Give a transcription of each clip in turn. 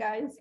guys.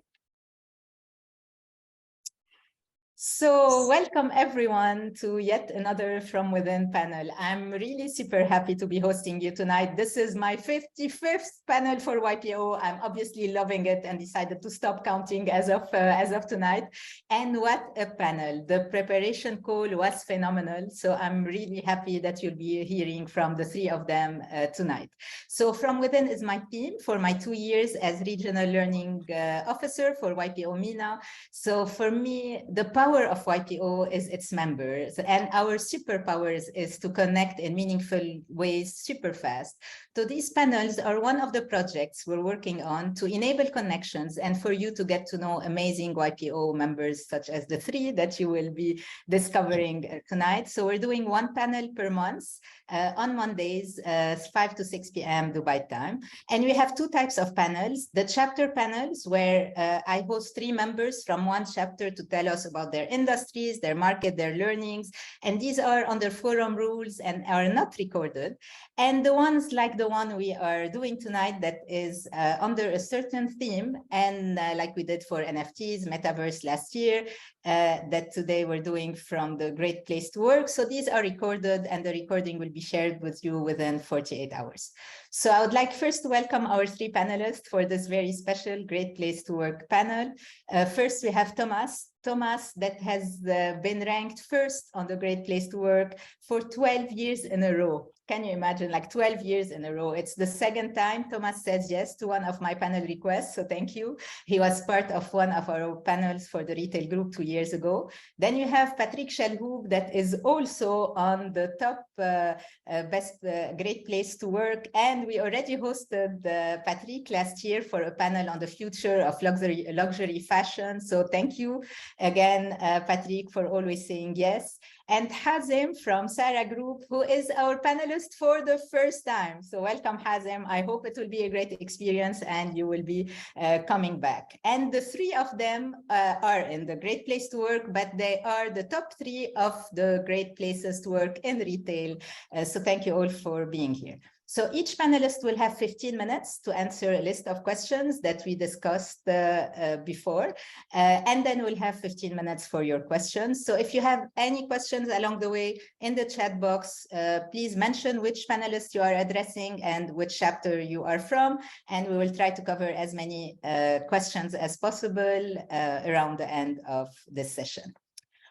So welcome everyone to yet another From Within panel. I'm really super happy to be hosting you tonight. This is my 55th panel for YPO. I'm obviously loving it and decided to stop counting as of tonight. And what a panel. The preparation call was phenomenal. So I'm really happy that you'll be hearing from the three of them tonight. So From Within is my team for my 2 years as Regional Learning Officer for YPO MENA. So for me, the power of YPO is its members, and our superpowers is to connect in meaningful ways super fast. So these panels are one of the projects we're working on to enable connections and for you to get to know amazing YPO members, such as the three that you will be discovering tonight. So we're doing one panel per month on Mondays, 5 to 6 p.m. Dubai time. And we have two types of panels: the chapter panels, where I host 3 members from one chapter to tell us about their industries, their market, their learnings. And these are under forum rules and are not recorded. And the ones like the one we are doing tonight that is under a certain theme, and like we did for NFTs, Metaverse last year, that today we're doing from the Great Place to Work. So these are recorded and the recording will be shared with you within 48 hours. So I would like first to welcome our 3 panelists for this very special Great Place to Work panel. First, we have Thomas. Thomas, that has been ranked first on the Great Place to Work for 12 years in a row. Can you imagine, like 12 years in a row? It's the second time Thomas says yes to one of my panel requests, so thank you. He was part of one of our panels for the retail group 2 years ago. Then you have Patrick Chalhoub, that is also on the top best Great Place to Work. And we already hosted Patrick last year for a panel on the future of luxury fashion. So thank you again, Patrick, for always saying yes. And Hazem from Sarah Group, who is our panelist for the first time. So welcome, Hazem. I hope it will be a great experience and you will be coming back. And the 3 of them are in the Great Place to Work, but they are the top 3 of the great places to work in retail. So thank you all for being here. So each panelist will have 15 minutes to answer a list of questions that we discussed before, and then we'll have 15 minutes for your questions. So if you have any questions along the way in the chat box, please mention which panelist you are addressing and which chapter you are from, and we will try to cover as many questions as possible around the end of this session.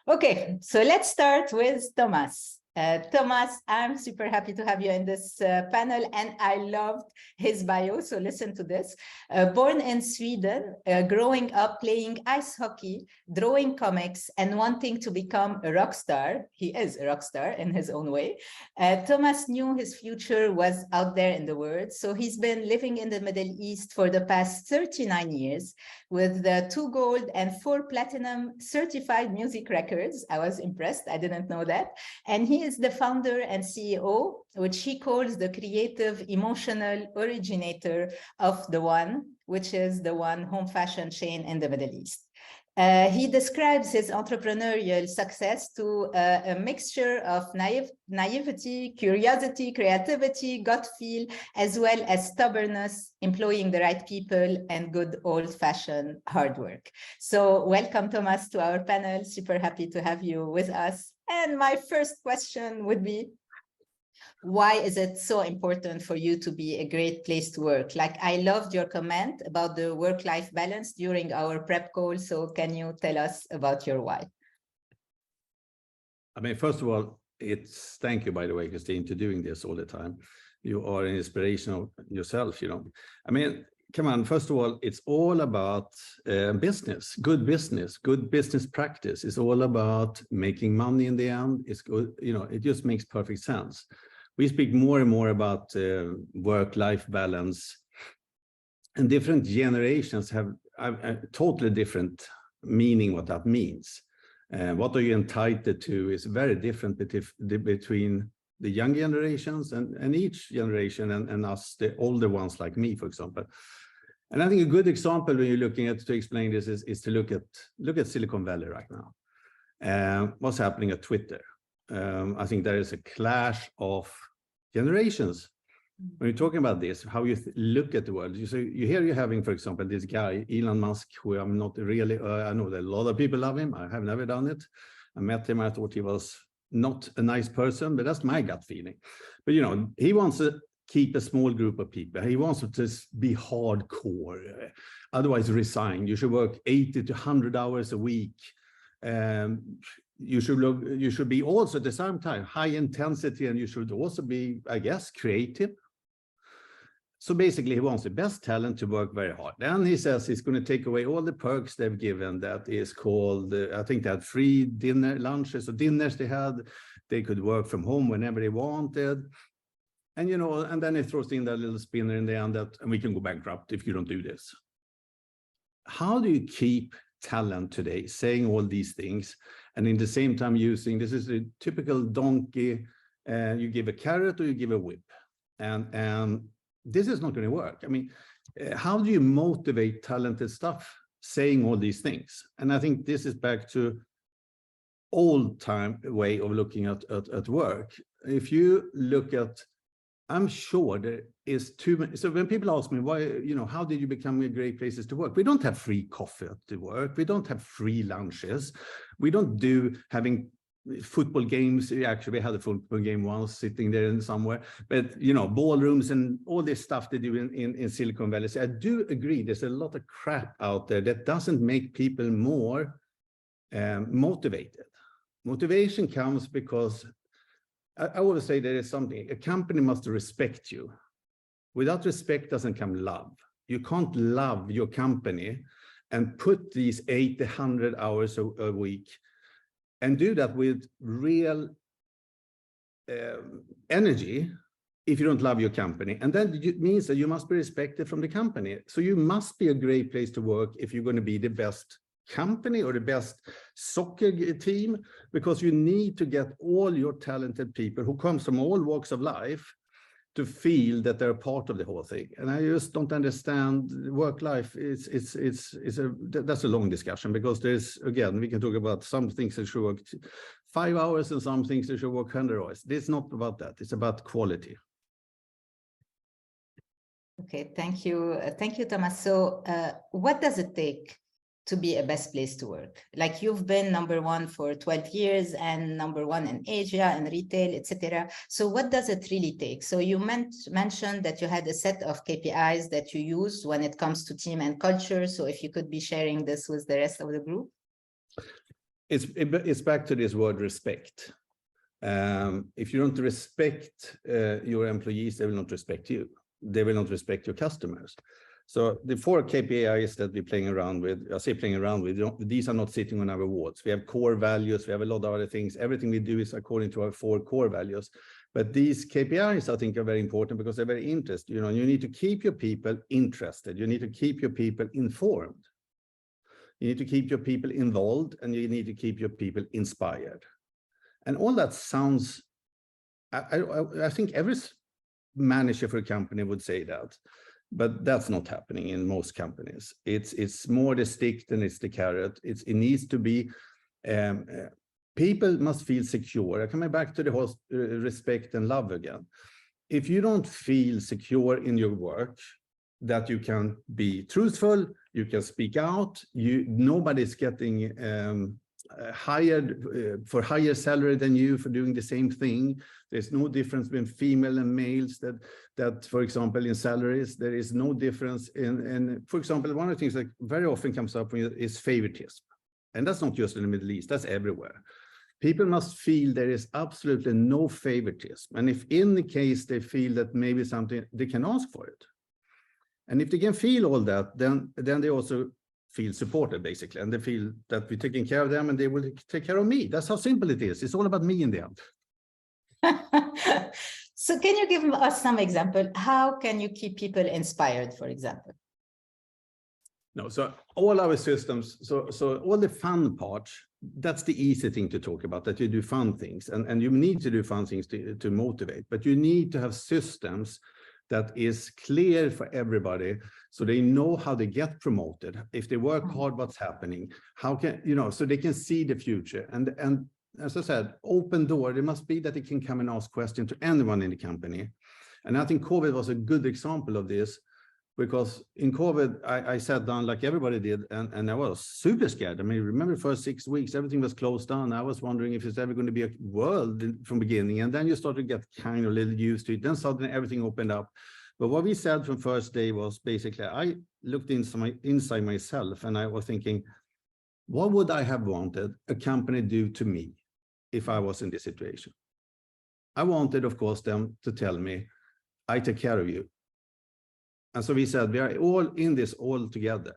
Okay, so let's start with Thomas. Thomas, I'm super happy to have you in this panel, and I loved his bio, so listen to this. Born in Sweden, growing up playing ice hockey, drawing comics, and wanting to become a rock star. He is a rock star in his own way. Thomas knew his future was out there in the world, so he's been living in the Middle East for the past 39 years with 2 gold and 4 platinum certified music records. I was impressed, I didn't know that. And he is the founder and CEO, which he calls the creative emotional originator of The One, which is the One home fashion chain in the Middle East. He describes his entrepreneurial success to a mixture of naivety, curiosity, creativity, gut feel, as well as stubbornness, employing the right people, and good old-fashioned hard work. So welcome, Thomas, to our panel. Super happy to have you with us. And my first question would be, why is it so important for you to be a great place to work? Like, I loved your comment about the work-life balance during our prep call. So can you tell us about your why? I mean, first of all, thank you, by the way, Christine, to doing this all the time. You are an inspiration of yourself, you know. I mean, come on, first of all, it's all about business, good business practice. It's all about making money in the end. It's good, you know, it just makes perfect sense. We speak more and more about work-life balance, and different generations have a totally different meaning what that means. What are you entitled to is very different between the young generations and each generation and us, the older ones like me, for example. And I think a good example when you're looking at to explain this is to look at Silicon Valley right now. What's happening at Twitter? I think there is a clash of generations. when you're talking about this, how you look at the world, you hear you're having, for example, this guy, Elon Musk, who I'm not really, I know that a lot of people love him. I have never done it. I met him. I thought he was not a nice person, but that's my gut feeling. But, you know, he wants to keep a small group of people. He wants to just be hardcore, otherwise resign. You should work 80 to 100 hours a week. You should be also at the same time high intensity, and you should also be, I guess, creative. So basically, he wants the best talent to work very hard. Then he says he's going to take away all the perks they've given. That is called, I think they had free dinner, lunches, or dinners they had. They could work from home whenever they wanted. And, you know, and then he throws in that little spinner in the end that, and we can go bankrupt if you don't do this. How do you keep talent today saying all these things, and in the same time using, this is a typical donkey, you give a carrot or you give a whip, and this is not going to work. I mean, how do you motivate talented stuff saying all these things? And I think this is back to old time way of looking at work. If you look at, I'm sure there is too many. So when people ask me why, you know, how did you become a great places to work? We don't have free coffee at work. We don't have free lunches. We don't do having football games. Actually, we had a football game once sitting there in somewhere, but you know, ballrooms and all this stuff they do in Silicon Valley. So I do agree. There's a lot of crap out there that doesn't make people more motivated. Motivation comes because I always say there is something, a company must respect you. Without respect doesn't come love. You can't love your company and put these 800 hours a week and do that with real energy if you don't love your company. And then it means that you must be respected from the company. So you must be a great place to work if you're going to be the best company or the best soccer team, because you need to get all your talented people who comes from all walks of life to feel that they're part of the whole thing. And I just don't understand work life. That's a long discussion, because there's, again, we can talk about some things that should work 5 hours and some things that should work 100 hours. It's not about that. It's about quality. Okay, thank you. Thank you, Thomas. So what does it take to be a best place to work? Like, you've been #1 for 12 years and #1 in Asia and retail, etc. So what does it really take? So you mentioned that you had a set of KPIs that you use when it comes to team and culture. So if you could be sharing this with the rest of the group. It's back to this word respect. If you don't respect your employees, they will not respect you. They will not respect your customers. So the 4 KPIs that we're playing around with, I say playing around with, these are not sitting on our wards. We have core values. We have a lot of other things. Everything we do is according to our 4 core values. But these KPIs, I think, are very important because they're very interesting. You know, you need to keep your people interested. You need to keep your people informed. You need to keep your people involved, and you need to keep your people inspired. And all that sounds, I think every manager for a company would say that. But that's not happening in most companies. It's more the stick than it's the carrot. It needs to be, people must feel secure. Coming back to the whole respect and love again. If you don't feel secure in your work, that you can be truthful, you can speak out, nobody's getting hired for higher salary than you for doing the same thing. There's no difference between female and males that for example, in salaries, there is no difference in, for example, one of the things that very often comes up is favoritism. And that's not just in the Middle East, that's everywhere. People must feel there is absolutely no favoritism. And if in the case they feel that maybe something, they can ask for it. And if they can feel all that, then they also feel supported, basically, and they feel that we're taking care of them and they will take care of me. That's how simple it is. It's all about me in the end. So can you give us some example? How can you keep people inspired, for example? No, so all our systems, so all the fun parts, that's the easy thing to talk about, that you do fun things, and you need to do fun things to motivate, but you need to have systems that is clear for everybody, so they know how they get promoted. If they work hard, what's happening? How can, you know, so they can see the future. And as I said, open door, there must be that they can come and ask questions to anyone in the company. And I think COVID was a good example of this, because in COVID, I sat down like everybody did, and I was super scared. I mean, remember the first 6 weeks, everything was closed down. I was wondering if it's ever going to be a world from beginning. And then you start to get kind of a little used to it. Then suddenly everything opened up. But what we said from first day was basically, I looked inside myself, and I was thinking, what would I have wanted a company do to me if I was in this situation? I wanted, of course, them to tell me, I take care of you. And so we said, we are all in this all together.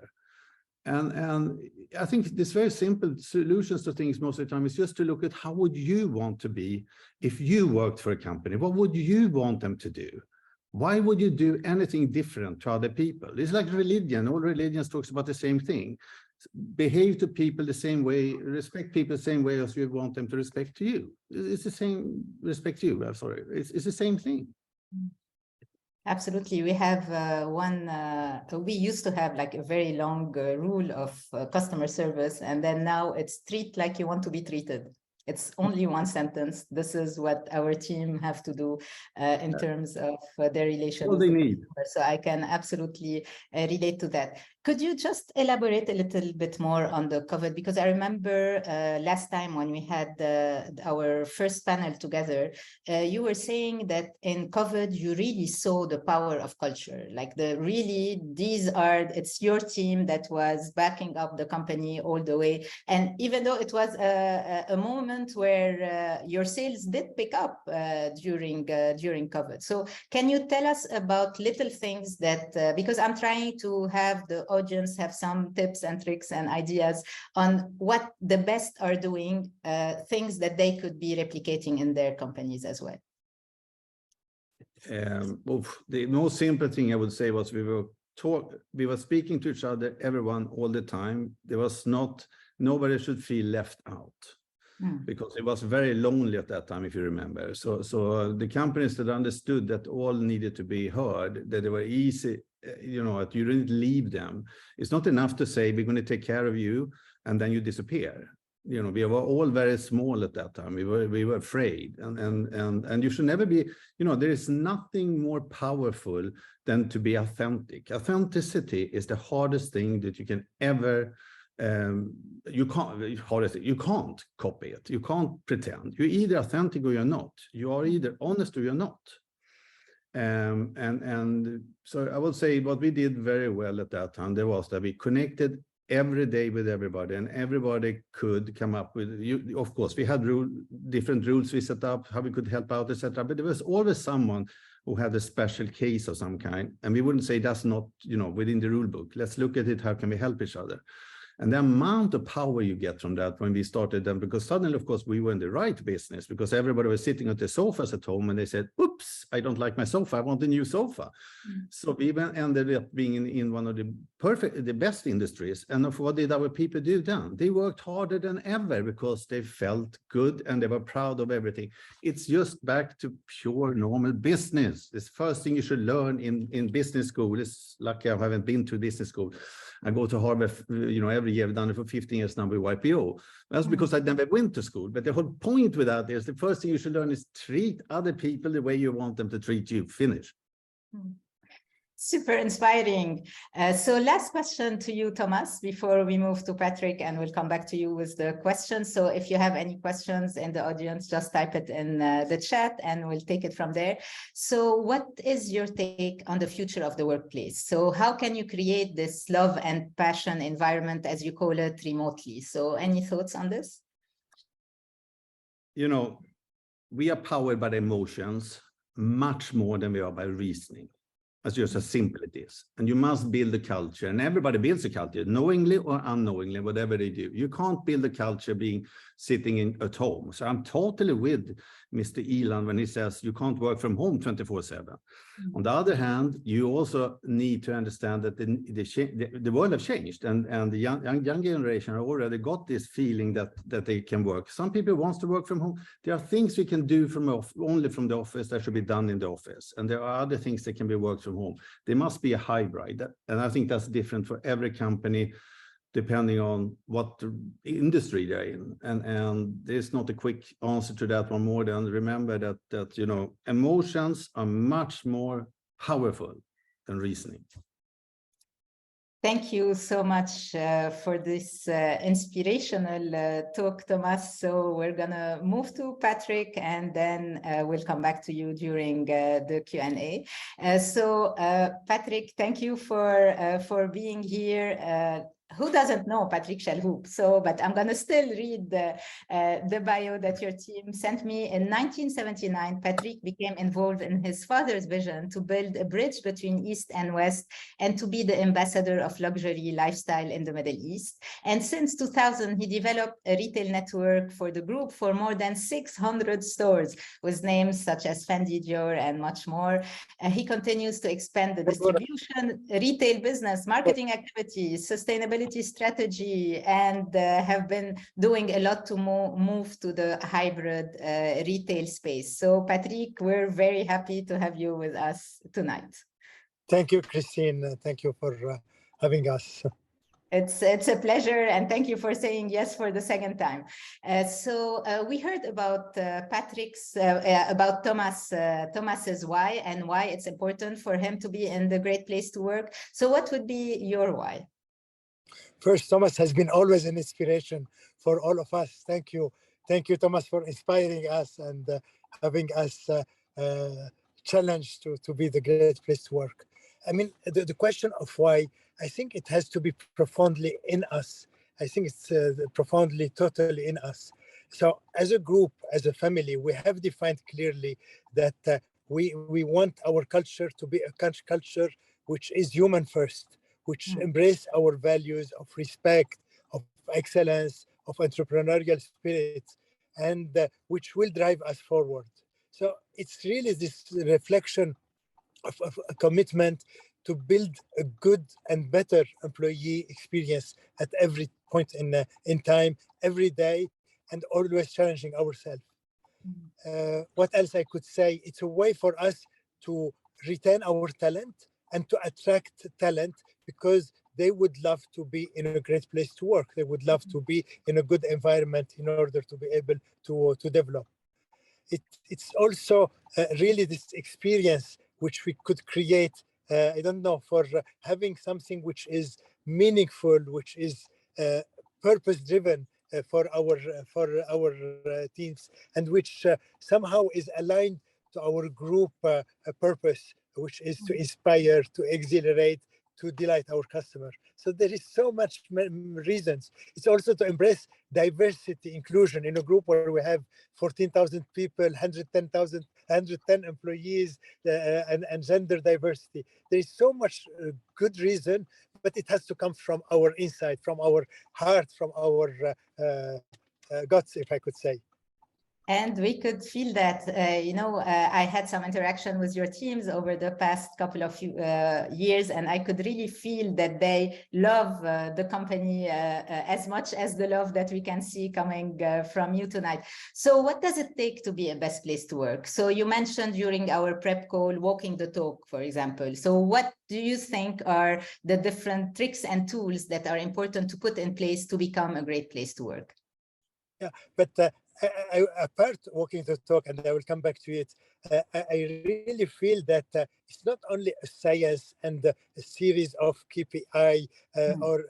And I think this very simple solutions to things most of the time is just to look at how would you want to be if you worked for a company? What would you want them to do? Why would you do anything different to other people? It's like religion. All religions talks about the same thing. Behave to people the same way, respect people the same way as you want them to respect to you. It's the same, respect you, I'm sorry. It's the same thing. Absolutely. We have we used to have like a very long rule of customer service, and then now it's treat like you want to be treated. It's only one sentence. This is what our team have to do in terms of their relation. All they need. So I can absolutely relate to that. Could you just elaborate a little bit more on the COVID? Because I remember last time when we had our first panel together, you were saying that in COVID, you really saw the power of culture. Like it's your team that was backing up the company all the way. And even though it was a moment where your sales did pick up during COVID. So can you tell us about little things that, because I'm trying to have the audience have some tips and tricks and ideas on what the best are doing, things that they could be replicating in their companies as well. Well, the most simple thing I would say was we were speaking to each other, everyone, all the time. There was nobody should feel left out. Because it was very lonely at that time, if you remember. So the companies that understood that all needed to be heard, that they were easy, that you didn't leave them. It's not enough to say, we're going to take care of you, and then you disappear. We were all very small at that time. We were afraid. And you should never be, there is nothing more powerful than to be authentic. Authenticity is the hardest thing that you can ever you can't copy it. You can't pretend. You're either authentic or you're not. You are either honest or you're not. And so I would say what we did very well at that time, there was that we connected every day with everybody, and everybody could come up with, of course, we had different rules we set up, how we could help out, etc. But there was always someone who had a special case of some kind, and we wouldn't say that's not, within the rule book. Let's look at it. How can we help each other? And the amount of power you get from that when we started them, because suddenly, of course, we were in the right business, because everybody was sitting at the sofas at home and they said, oops, I don't like my sofa. I want a new sofa. So we ended up being in one of the best industries. And what did our people do then? They worked harder than ever because they felt good and they were proud of everything. It's just back to pure normal business. This first thing you should learn in business school. It's lucky I haven't been to business school. I go to Harvard, every year. I've done it for 15 years now with YPO. That's because I never went to school. But the whole point with that is the first thing you should learn is treat other people the way you want them to treat you. Finish. Super inspiring. So last question to you, Thomas, before we move to Patrick, and we'll come back to you with the questions. So if you have any questions in the audience, just type it in the chat and we'll take it from there. So what is your take on the future of the workplace? So how can you create this love and passion environment, as you call it, remotely? So any thoughts on this? We are powered by the emotions much more than we are by reasoning. That's just as simple it is. And you must build a culture, and everybody builds a culture, knowingly or unknowingly, whatever they do. You can't build a culture being sitting at home. So I'm totally with Mr. Ilan when he says you can't work from home 24/7. On the other hand, you also need to understand that the world has changed, and the young generation have already got this feeling that they can work. Some people want to work from home. There are things we can do only from the office that should be done in the office, and there are other things that can be worked from home. There must be a hybrid, and I think that's different for every company. depending on what the industry they're in. And there's not a quick answer to that one more than remember that you know, emotions are much more powerful than reasoning. Thank you so much for this inspirational talk, Thomas. So we're gonna move to Patrick, and then we'll come back to you during the Q&A. Patrick, thank you for being here. Who doesn't know Patrick Chalhoub? But I'm going to still read the bio that your team sent me. In 1979, Patrick became involved in his father's vision to build a bridge between East and West and to be the ambassador of luxury lifestyle in the Middle East. And since 2000, he developed a retail network for the group for more than 600 stores with names such as Fendi, Dior, and much more. He continues to expand the distribution, retail business, marketing activities, sustainability strategy, and have been doing a lot to move to the hybrid retail space. So Patrick, we're very happy to have you with us tonight. Thank you, Christine. Thank you for having us. It's a pleasure, and thank you for saying yes for the second time. We heard about about Thomas's why and why it's important for him to be in the Great Place to Work. So what would be your why? First, Thomas has been always an inspiration for all of us. Thank you. Thank you, Thomas, for inspiring us and having us challenged to be the great place to work. I mean, the question of why, I think it has to be profoundly in us. I think it's profoundly, totally in us. So as a group, as a family, we have defined clearly that we want our culture to be a culture which is human first, which embrace our values of respect, of excellence, of entrepreneurial spirit, and which will drive us forward. So it's really this reflection of a commitment to build a good and better employee experience at every point in time, every day, and always challenging ourselves. What else I could say? It's a way for us to retain our talent and to attract talent, because they would love to be in a great place to work. They would love to be in a good environment in order to be able to develop. It's also really this experience which we could create, I don't know, for having something which is meaningful, which is purpose-driven for our teams, and which somehow is aligned to our group purpose, which is to inspire, to exhilarate, to delight our customer. So there is so much reasons. It's also to embrace diversity, inclusion in a group where we have 14,000 people, 110 employees, and gender diversity. There is so much good reason, but it has to come from our inside, from our heart, from our guts, if I could say. And we could feel that, I had some interaction with your teams over the past couple of years, and I could really feel that they love the company as much as the love that we can see coming from you tonight. So what does it take to be a best place to work? So you mentioned during our prep call, walking the talk, for example. So what do you think are the different tricks and tools that are important to put in place to become a great place to work? Yeah, but apart walking the talk, and I will come back to it, I really feel that it's not only a science and a series of KPI or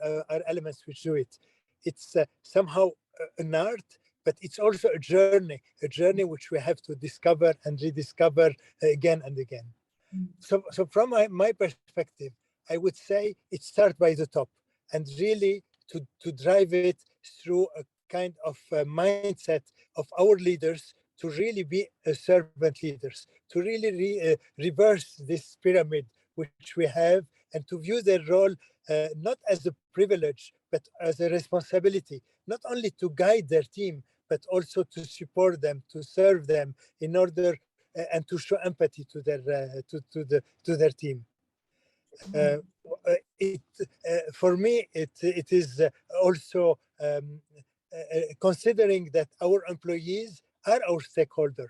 elements which do it. It's somehow an art, but it's also a journey which we have to discover and rediscover again and again. So from my perspective, I would say it starts by the top, and really to drive it through a kind of mindset of our leaders to really be servant leaders, to really reverse this pyramid which we have, and to view their role not as a privilege, but as a responsibility, not only to guide their team, but also to support them, to serve them in order and to show empathy to their team. For me, it is also considering that our employees are our stakeholder.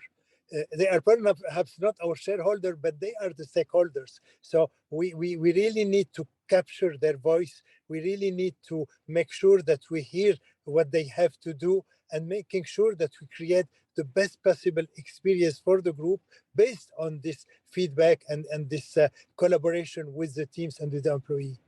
They are perhaps not our shareholder, but they are the stakeholders. So we really need to capture their voice. We really need to make sure that we hear what they have to do, and making sure that we create the best possible experience for the group based on this feedback and this collaboration with the teams and with the employee.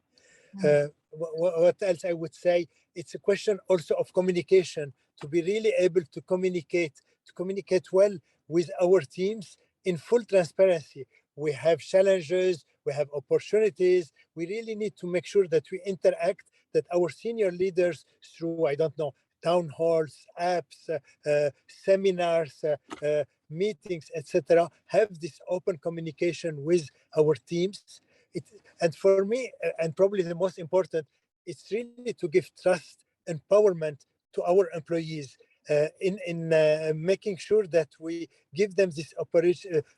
What else I would say? It's a question also of communication, to be really able to communicate well with our teams in full transparency. We have challenges, we have opportunities. We really need to make sure that we interact, that our senior leaders through, I don't know, town halls, apps, seminars, meetings, etc., have this open communication with our teams. And for me, and probably the most important, it's really to give trust, empowerment to our employees, in making sure that we give them this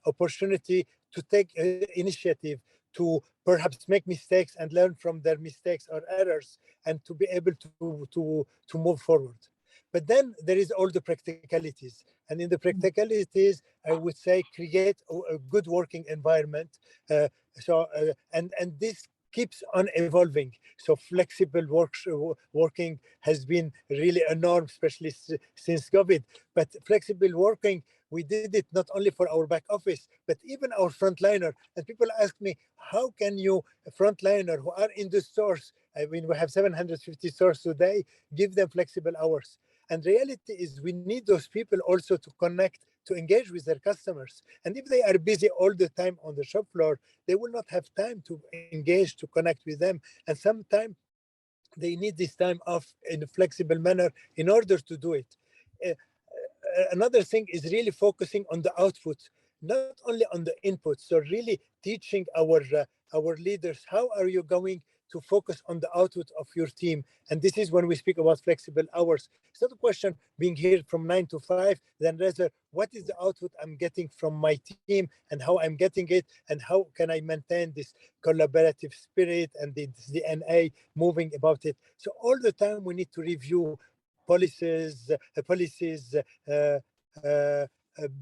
opportunity to take initiative, to perhaps make mistakes and learn from their mistakes or errors, and to be able to move forward. But then there is all the practicalities. And in the practicalities, I would say create a good working environment. And this keeps on evolving. So flexible working has been really a norm, especially since COVID. But flexible working, we did it not only for our back office, but even our frontliner. And people ask me, how can you, a frontliner who are in the stores, I mean, we have 750 stores today, give them flexible hours? And reality is we need those people also to connect, to engage with their customers. And if they are busy all the time on the shop floor, they will not have time to engage, to connect with them. And sometimes they need this time off in a flexible manner in order to do it. Another thing is really focusing on the output, not only on the input. So really teaching our leaders, how are you going to focus on the output of your team? And this is when we speak about flexible hours. It's not a question being here from 9 to 5, then rather what is the output I'm getting from my team and how I'm getting it, and how can I maintain this collaborative spirit and the DNA moving about it. So all the time we need to review policies,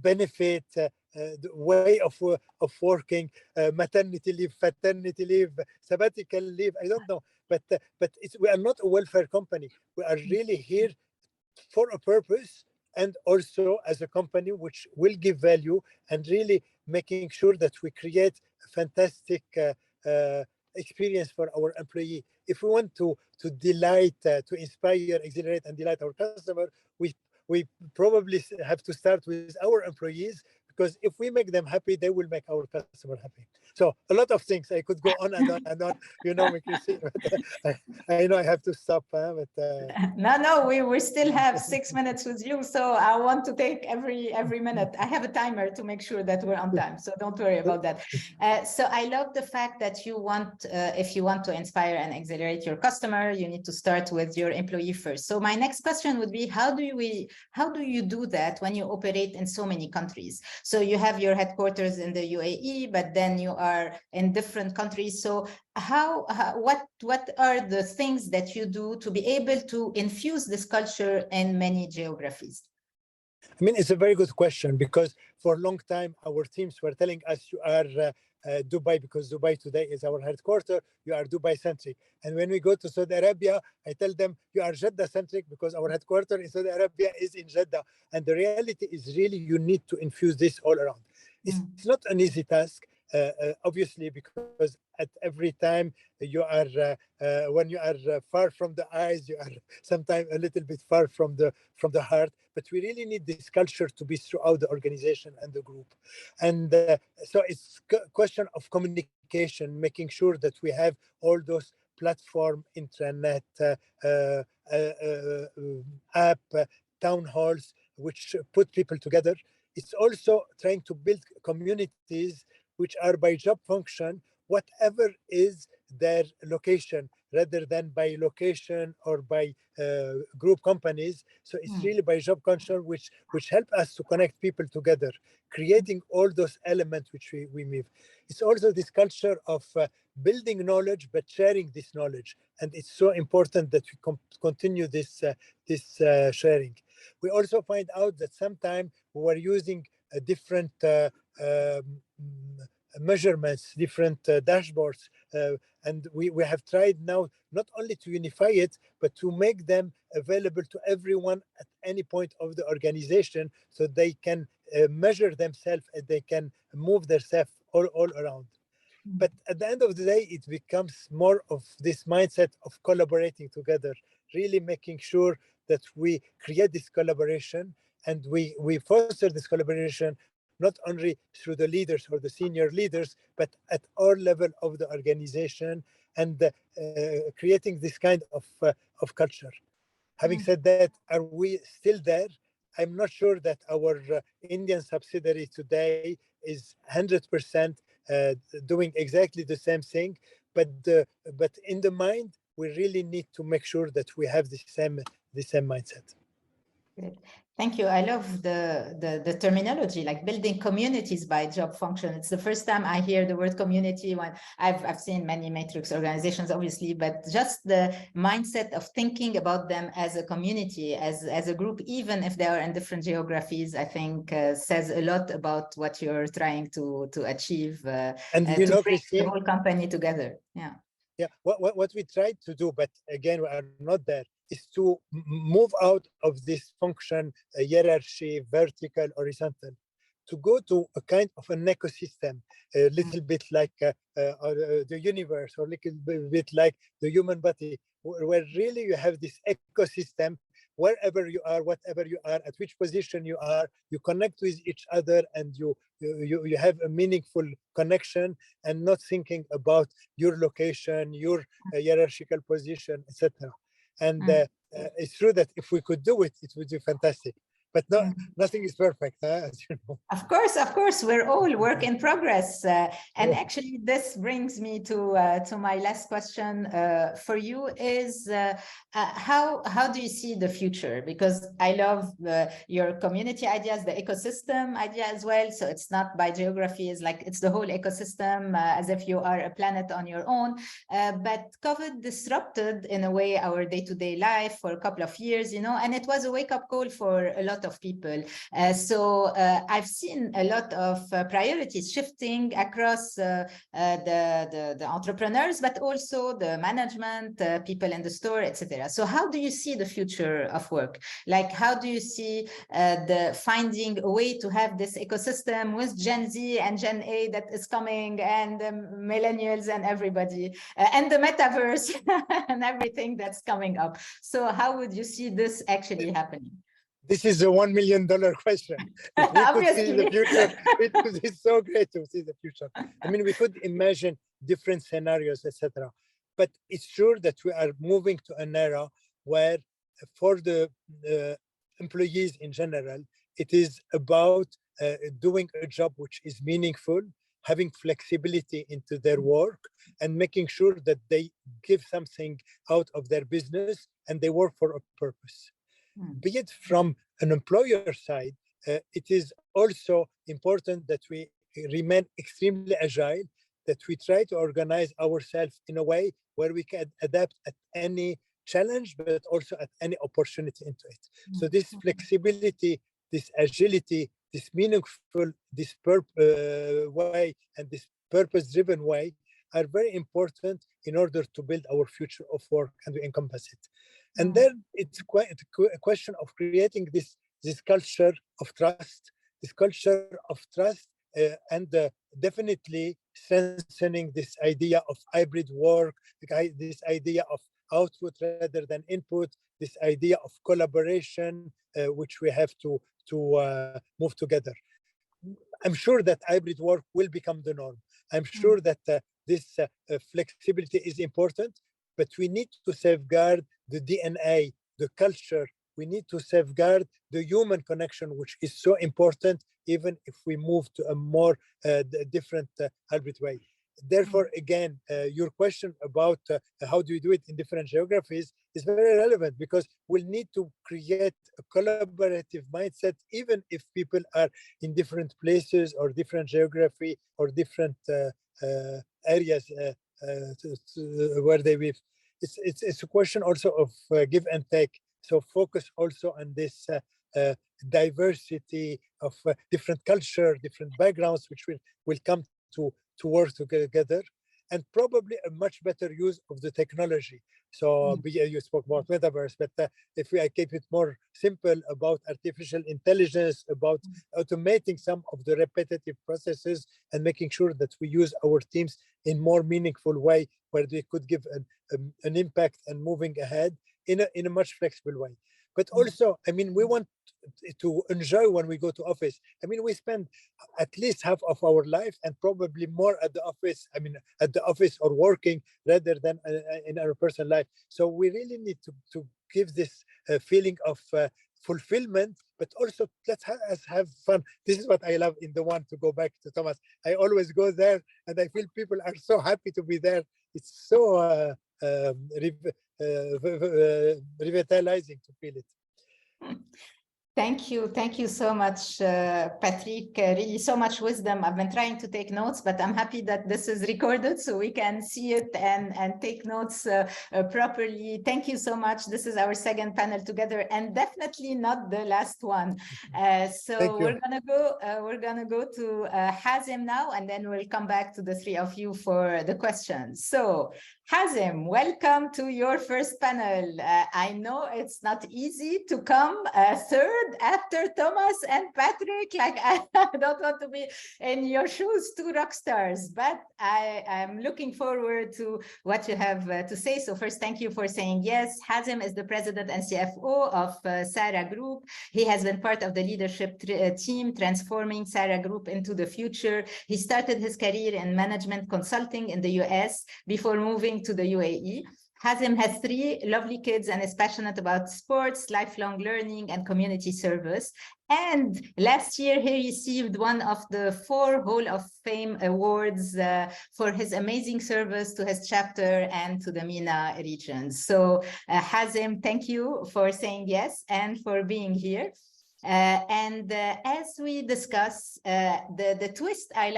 benefit, the way of working, maternity leave, paternity leave, sabbatical leave, I don't know. But we are not a welfare company. We are really here for a purpose, and also as a company which will give value, and really making sure that we create a fantastic experience for our employee. If we want to delight, to inspire, exhilarate, and delight our customer, we probably have to start with our employees, because if we make them happy, they will make our customer happy. So a lot of things. I could go on and on and on, you know, Christine, but I know I have to stop. No, we still have 6 minutes with you, so I want to take every minute. I have a timer to make sure that we're on time, so don't worry about that. So I love the fact that you want, if you want to inspire and exhilarate your customer, you need to start with your employee first. So my next question would be, how do you do that when you operate in so many countries? So you have your headquarters in the UAE, but then you are in different countries. So what are the things that you do to be able to infuse this culture in many geographies? I mean, it's a very good question, because for a long time, our teams were telling us you are Dubai, because Dubai today is our headquarters, you are Dubai-centric. And when we go to Saudi Arabia, I tell them you are Jeddah-centric, because our headquarters in Saudi Arabia is in Jeddah. And the reality is really you need to infuse this all around. It's not an easy task. Obviously, because at every time you are, when you are far from the eyes, you are sometimes a little bit far from the heart. But we really need this culture to be throughout the organization and the group. And so it's a question of communication, making sure that we have all those platform, intranet, app, town halls, which put people together. It's also trying to build communities which are by job function, whatever is their location, rather than by location or by group companies. So it's really by job function, which help us to connect people together, creating all those elements which we move. It's also this culture of building knowledge, but sharing this knowledge. And it's so important that we continue this sharing. We also find out that sometimes we were using a different measurements, different dashboards, and we have tried now not only to unify it, but to make them available to everyone at any point of the organization, so they can measure themselves and they can move themselves all around. But at the end of the day, it becomes more of this mindset of collaborating together, really making sure that we create this collaboration and we foster this collaboration not only through the leaders or the senior leaders, but at all level of the organization, and creating this kind of culture. Having said that, are we still there? I'm not sure that our Indian subsidiary today is 100% doing exactly the same thing, but in the mind, we really need to make sure that we have the same mindset. Good. Thank you. I love the terminology, like building communities by job function. It's the first time I hear the word community. When I've seen many matrix organizations, obviously, but just the mindset of thinking about them as a community, as a group, even if they are in different geographies, I think says a lot about what you're trying to achieve and to bring Christine, the whole company together. Yeah. Yeah, what we tried to do, but again, we are not there, is to move out of this function, hierarchy, vertical, horizontal, to go to a kind of an ecosystem, a little bit like the universe, or a little bit like the human body, where really you have this ecosystem. Wherever you are, whatever you are, at which position you are, you connect with each other, and you have a meaningful connection, and not thinking about your location, your hierarchical position, etc. And it's true that if we could do it, it would be fantastic. But no, nothing is perfect, as you know. Of course, we're all work in progress. And actually, this brings me to my last question for you is how do you see the future? Because I love your community ideas, the ecosystem idea as well. So it's not by geography, it's like it's the whole ecosystem, as if you are a planet on your own. But COVID disrupted in a way our day-to-day life for a couple of years, and it was a wake-up call for a lot of people. So I've seen a lot of priorities shifting across the entrepreneurs, but also the management, people in the store, etc. So how do you see the future of work? Like, how do you see the finding a way to have this ecosystem with Gen Z and Gen A that is coming, and millennials and everybody, and the metaverse and everything that's coming up? So how would you see this actually happening? This is a $1 million question. If we could see the future, it would be so great to see the future. I mean, we could imagine different scenarios, etc. But it's sure that we are moving to an era where, for the employees in general, it is about doing a job which is meaningful, having flexibility into their work, and making sure that they give something out of their business and they work for a purpose. Be it from an employer side, it is also important that we remain extremely agile, that we try to organize ourselves in a way where we can adapt at any challenge, but also at any opportunity into it. So this flexibility, this agility, this meaningful, this way, and this purpose-driven way are very important in order to build our future of work and to encompass it. And then it's quite a question of creating this culture of trust, and definitely strengthening this idea of hybrid work, this idea of output rather than input, this idea of collaboration, which we have to move together. I'm sure that hybrid work will become the norm. I'm sure that this flexibility is important, but we need to safeguard the DNA, the culture. We need to safeguard the human connection, which is so important, even if we move to a more different hybrid way. Therefore, again, your question about how do you do it in different geographies is very relevant, because we'll need to create a collaborative mindset, even if people are in different places or different geography or different areas where they live. It's a question also of give and take. So focus also on this diversity of different culture, different backgrounds, which will come to work together, and probably a much better use of the technology. So you spoke about metaverse, but if I keep it more simple about artificial intelligence, about automating some of the repetitive processes and making sure that we use our teams in more meaningful way where they could give an impact and moving ahead in a much flexible way. But also, I mean, we want to enjoy when we go to office. I mean, we spend at least half of our life and probably more at the office. I mean, at the office or working rather than in our personal life. So we really need to give this feeling of fulfillment, but also let's have fun. This is what I love in the one, to go back to Thomas. I always go there and I feel people are so happy to be there. It's so revitalizing to feel it. Thank you so much, Patrick. Really so much wisdom. I've been trying to take notes, but I'm happy that this is recorded so we can see it and take notes properly. Thank you so much. This is our second panel together, and definitely not the last one. So we're gonna go to Hazem now, and then we'll come back to the three of you for the questions. So Hazem, welcome to your first panel. I know it's not easy to come third after Thomas and Patrick. Like, I don't want to be in your shoes, two rock stars, but I am looking forward to what you have to say. So first, thank you for saying yes. Hazem is the president and CFO of Sarah Group. He has been part of the leadership team transforming Sarah Group into the future. He started his career in management consulting in the US before moving to the UAE. Hazem has 3 lovely kids and is passionate about sports, lifelong learning, and community service. And last year, he received one of the 4 Hall of Fame awards for his amazing service to his chapter and to the MENA region. So Hazem, thank you for saying yes and for being here. As we discuss, the twist I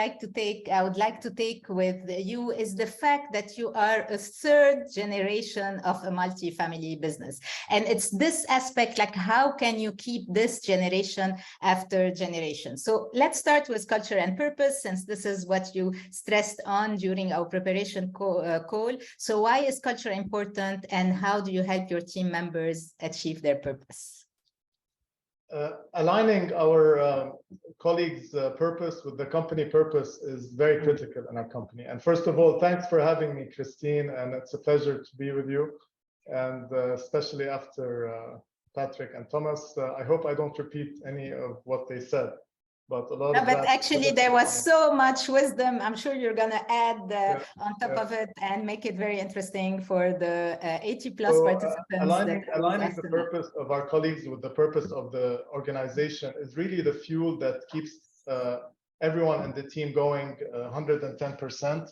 would like to take with you is the fact that you are a 3rd generation of a multi-family business. And it's this aspect, like how can you keep this generation after generation? So let's start with culture and purpose, since this is what you stressed on during our preparation call. So why is culture important, and how do you help your team members achieve their purpose? Aligning our colleagues' purpose with the company purpose is very critical in our company. And first of all, thanks for having me, Christine, and it's a pleasure to be with you. And especially after Patrick and Thomas, I hope I don't repeat any of what they said. But a lot of but actually there was so much wisdom. I'm sure you're going to add on top of it and make it very interesting for the 80 plus participants. Aligning the purpose of our colleagues with the purpose of the organization is really the fuel that keeps everyone in the team going 110%,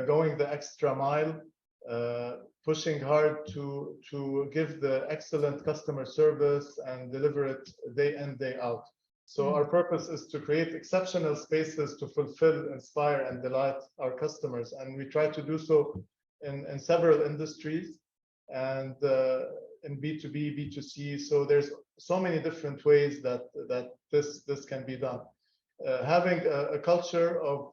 going the extra mile, pushing hard to give the excellent customer service and deliver it day in, day out. So our purpose is to create exceptional spaces to fulfill, inspire, and delight our customers. And we try to do so in several industries and in B2B, B2C. So there's so many different ways that this can be done. Having a culture of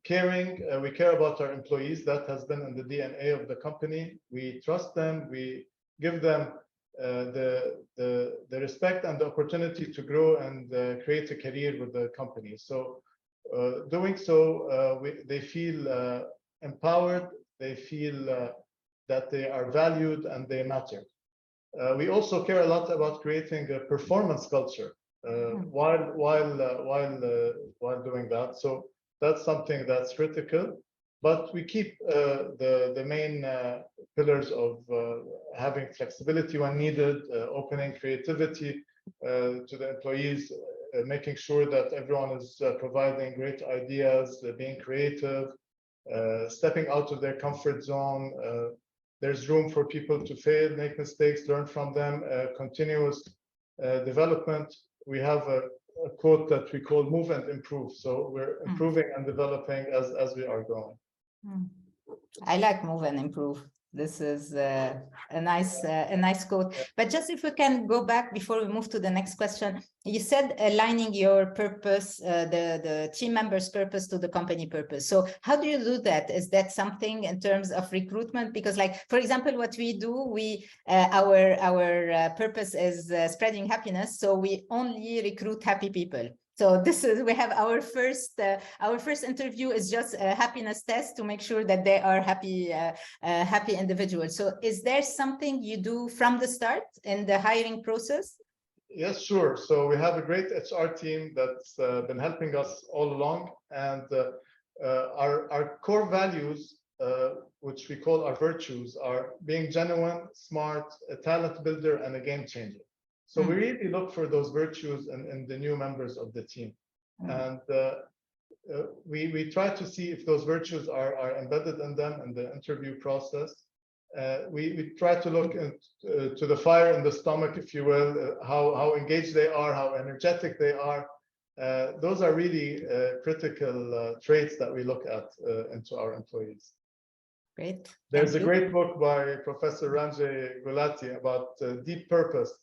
caring, we care about our employees. That has been in the DNA of the company. We trust them. We give them the respect and the opportunity to grow and create a career with the company. So doing so, they feel empowered, they feel that they are valued and they matter. We also care a lot about creating a performance culture while doing that. So that's something that's critical. But we keep the main pillars of having flexibility when needed, opening creativity to the employees, making sure that everyone is providing great ideas, being creative, stepping out of their comfort zone. There's room for people to fail, make mistakes, learn from them, continuous development. We have a quote that we call move and improve. So we're improving and developing as we are going. I like move and improve. This is a nice quote. But just if we can go back before we move to the next question, you said aligning your purpose, the team member's purpose to the company purpose. So how do you do that? Is that something in terms of recruitment? Because, like, for example, what we do, our purpose is spreading happiness. So we only recruit happy people. So this is, we have our first interview is just a happiness test to make sure that they are happy individuals. So is there something you do from the start in the hiring process? Yes, sure. So we have a great HR team that's been helping us all along, and our core values, which we call our virtues, are being genuine, smart, a talent builder, and a game changer. So we really look for those virtues in the new members of the team. And we try to see if those virtues are embedded in them in the interview process. We try to look to the fire in the stomach, if you will, how engaged they are, how energetic they are. Those are really critical traits that we look at into our employees. Great. There's a great book by Professor Ranjay Gulati about deep purpose.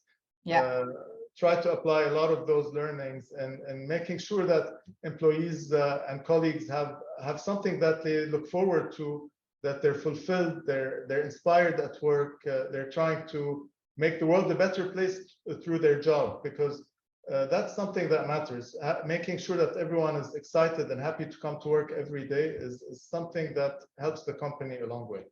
Try to apply a lot of those learnings and making sure that employees and colleagues have something that they look forward to, that they're fulfilled, they're inspired at work, they're trying to make the world a better place through their job, because that's something that matters. Making sure that everyone is excited and happy to come to work every day is something that helps the company a long way.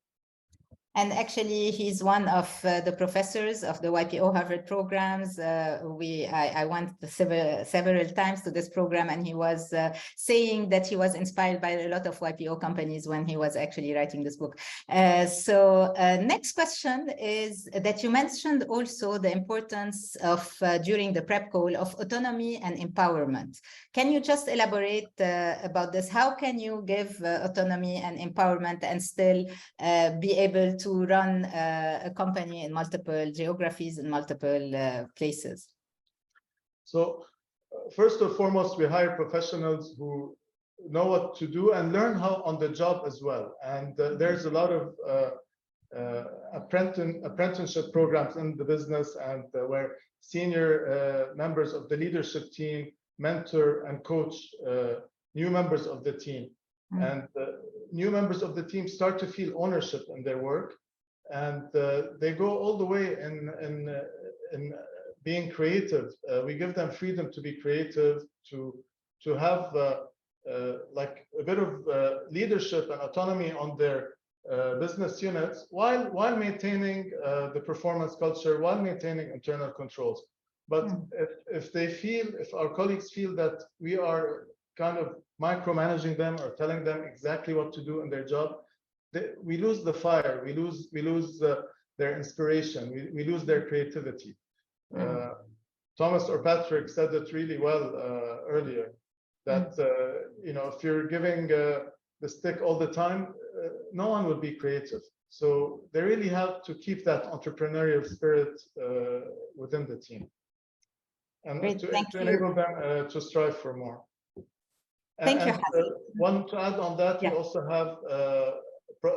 And actually, he's one of the professors of the YPO Harvard programs. I went several times to this program, and he was saying that he was inspired by a lot of YPO companies when he was actually writing this book. Next question is that you mentioned also the importance of, during the prep call, of autonomy and empowerment. Can you just elaborate about this? How can you give autonomy and empowerment and still be able to run a company in multiple geographies and multiple places? So first and foremost, we hire professionals who know what to do and learn how on the job as well. And there's a lot of apprenticeship programs in the business, and where senior members of the leadership team mentor and coach new members of the team. And new members of the team start to feel ownership in their work, and they go all the way in being creative. We give them freedom to be creative, to have like a bit of leadership and autonomy on their business units, while maintaining the performance culture, while maintaining internal controls. But if our colleagues feel that we are kind of micromanaging them or telling them exactly what to do in their job, we lose the fire, we lose their inspiration, we lose their creativity. Thomas or Patrick said it really well earlier, that if you're giving the stick all the time, no one will be creative. So they really have to keep that entrepreneurial spirit within the team, and to enable them to strive for more. Thank you. One to add on that, we also have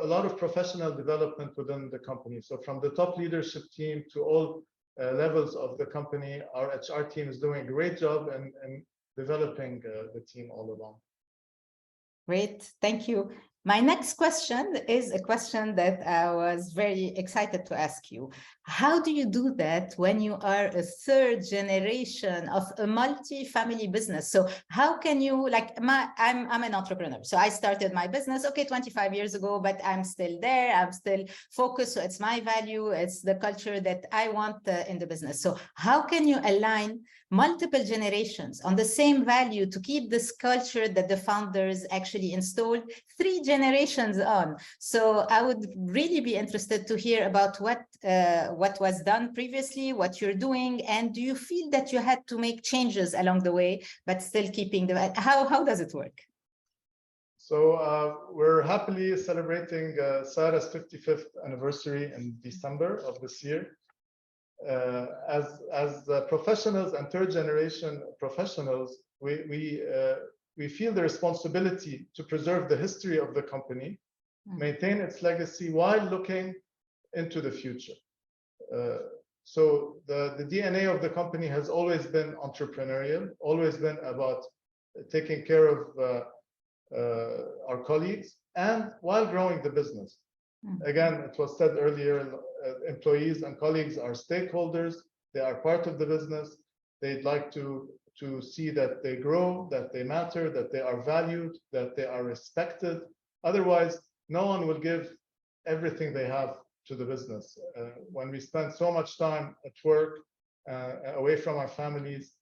a lot of professional development within the company. So from the top leadership team to all levels of the company, our HR team is doing a great job in developing the team all along. Great, thank you. My next question is a question that I was very excited to ask you. How do you do that when you are a third generation of a multi-family business? So how can you, like, I'm an entrepreneur. So I started my business, 25 years ago, but I'm still there. I'm still focused. So it's my value. It's the culture that I want in the business. So how can you align multiple generations on the same value to keep this culture that the founders actually installed 3 generations on? So I would really be interested to hear about what was done previously, what you're doing, and do you feel that you had to make changes along the way, but still keeping the, how does it work? So we're happily celebrating Sarah's 55th anniversary in December of this year. As professionals and third generation professionals, we feel the responsibility to preserve the history of the company, maintain its legacy while looking into the future. So the DNA of the company has always been entrepreneurial, always been about taking care of our colleagues, and while growing the business. Again, it was said earlier, employees and colleagues are stakeholders. They are part of the business. They'd like to see that they grow, that they matter, that they are valued, that they are respected. Otherwise, no one will give everything they have to the business. When we spend so much time at work, away from our families,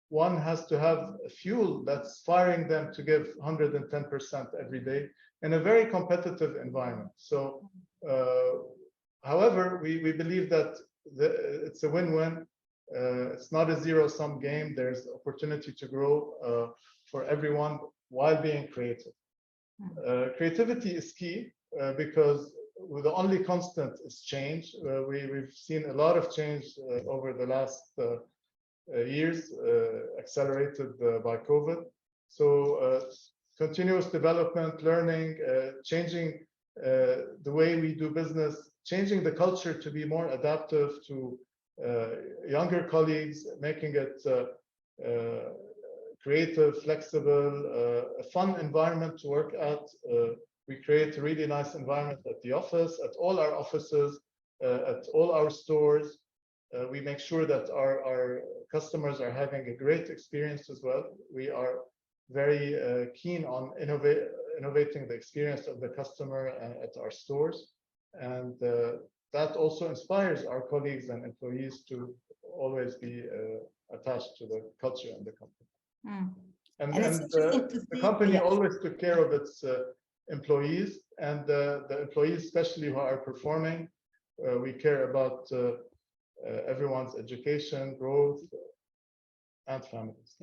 one has to have a fuel that's firing them to give 110% every day in a very competitive environment. So, however, we believe that it's a win-win. It's not a zero-sum game. There's opportunity to grow for everyone while being creative. Creativity is key because the only constant is change. We've seen a lot of change over the last years, accelerated by COVID. So continuous development, learning, changing the way we do business, changing the culture to be more adaptive to younger colleagues, making it creative, flexible, a fun environment to work at. We create a really nice environment at the office, at all our offices, at all our stores. We make sure that our customers are having a great experience as well. We are very keen on innovating the experience of the customer at our stores. And that also inspires our colleagues and employees to always be attached to the culture and the company. And the company always took care of its employees, and the employees, especially who are performing, we care about everyone's education, growth, and families.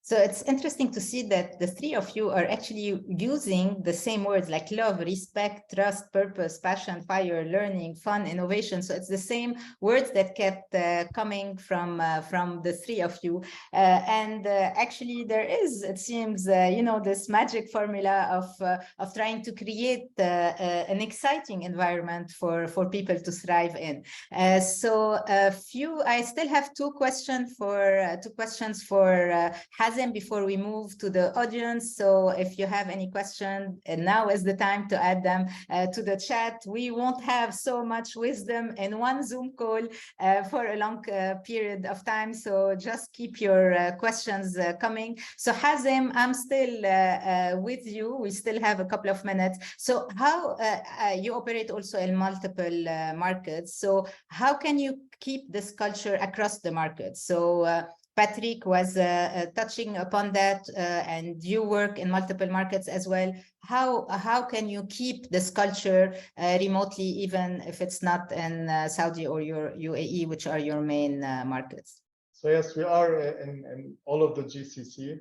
So it's interesting to see that the three of you are actually using the same words like love, respect, trust, purpose, passion, fire, learning, fun, innovation. So it's the same words that kept coming from the three of you. Actually, there is, it seems, this magic formula of trying to create an exciting environment for people to thrive in. I still have two questions for Hazem before we move to the audience. So if you have any questions, now is the time to add them to the chat. We won't have so much wisdom in one Zoom call for a long period of time. So just keep your questions coming. So Hazem, I'm still with you. We still have a couple of minutes. So how you operate also in multiple markets. So how can you keep this culture across the markets? So Patrick was touching upon that, and you work in multiple markets as well. How can you keep this culture remotely, even if it's not in Saudi or your UAE, which are your main markets? So yes, we are in all of the GCC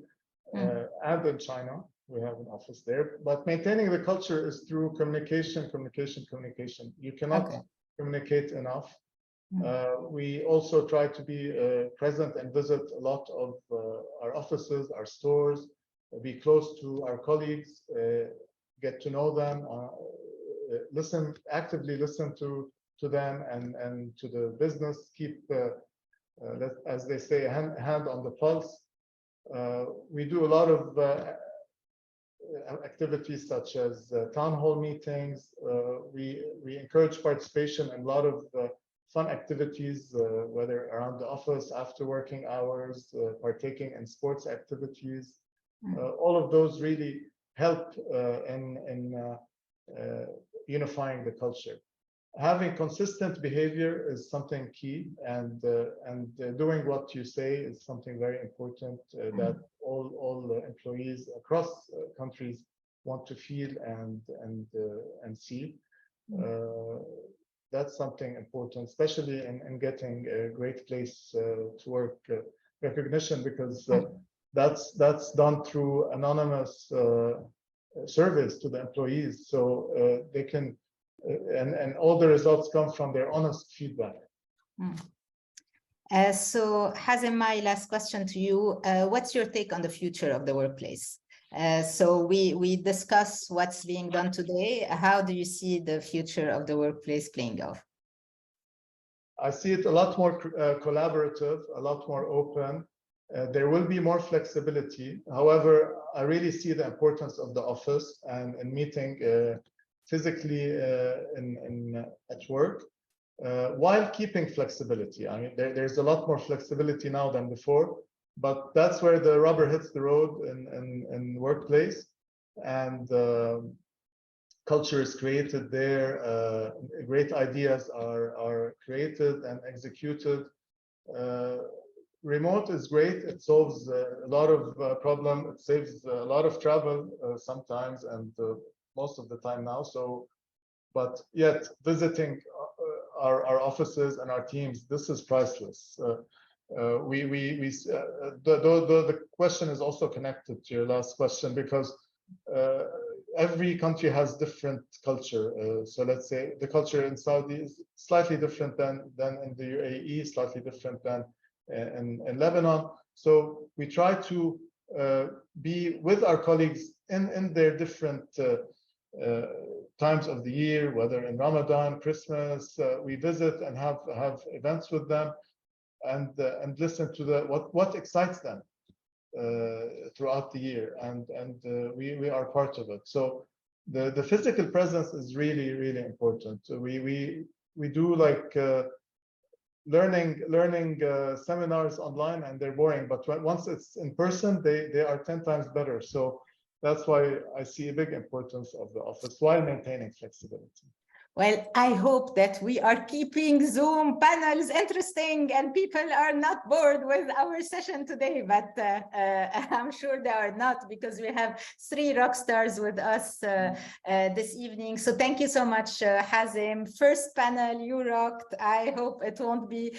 and in China. We have an office there. But maintaining the culture is through communication. You cannot communicate enough. We also try to be present and visit a lot of our offices, our stores, be close to our colleagues, get to know them, actively listen to them and to the business, keep, as they say, a hand on the pulse. We do a lot of activities such as town hall meetings. We encourage participation in a lot of fun activities, whether around the office, after working hours, partaking in sports activities. All of those really help in unifying the culture. Having consistent behavior is something key, and doing what you say is something very important that all the employees across countries want to feel and see. That's something important, especially in getting a great place to work recognition, because that's done through anonymous surveys to the employees. So they can, and all the results come from their honest feedback. So Hazem, my last question to you, what's your take on the future of the workplace? So we discuss what's being done today. How do you see the future of the workplace playing out? I see it a lot more collaborative, a lot more open. There will be more flexibility. However, I really see the importance of the office and meeting physically at work, while keeping flexibility. I mean, there's a lot more flexibility now than before, but that's where the rubber hits the road in workplace, and culture is created there. Great ideas are created and executed. Remote is great. It solves a lot of problem. It saves a lot of travel sometimes, and most of the time now. So, but yet visiting our offices and our teams, this is priceless. The question is also connected to your last question, because every country has different culture. So let's say the culture in Saudi is slightly different than in the UAE, slightly different than in Lebanon. So we try to be with our colleagues in their different times of the year, whether in Ramadan, Christmas. We visit and have events with them, and listen to what excites them throughout the year, and we are part of it. So the physical presence is really important. So we do like learning seminars online, and they're boring, but once it's in person, they are 10 times better. So that's why I see a big importance of the office while maintaining flexibility. Well, I hope that we are keeping Zoom panels interesting and people are not bored with our session today, but I'm sure they are not, because we have 3 rock stars with us this evening. So thank you so much, Hazem. First panel, you rocked. I hope it won't be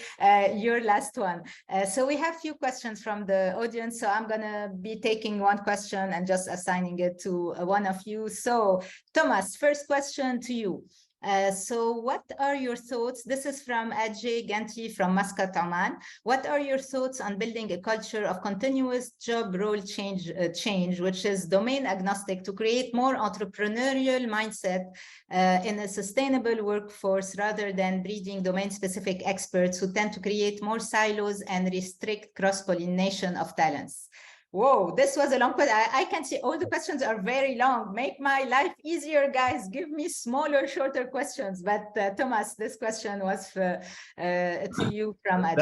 your last one. So we have a few questions from the audience. So I'm gonna be taking one question and just assigning it to one of you. So Thomas, first question to you. So what are your thoughts? This is from Ajay Ganti from Muscat, Oman. What are your thoughts on building a culture of continuous job role change, which is domain agnostic, to create more entrepreneurial mindset in a sustainable workforce, rather than breeding domain-specific experts who tend to create more silos and restrict cross-pollination of talents? Whoa, this was a long question. I can see all the questions are very long. Make my life easier, guys. Give me smaller, shorter questions. But Thomas, this question was to you from Ajay.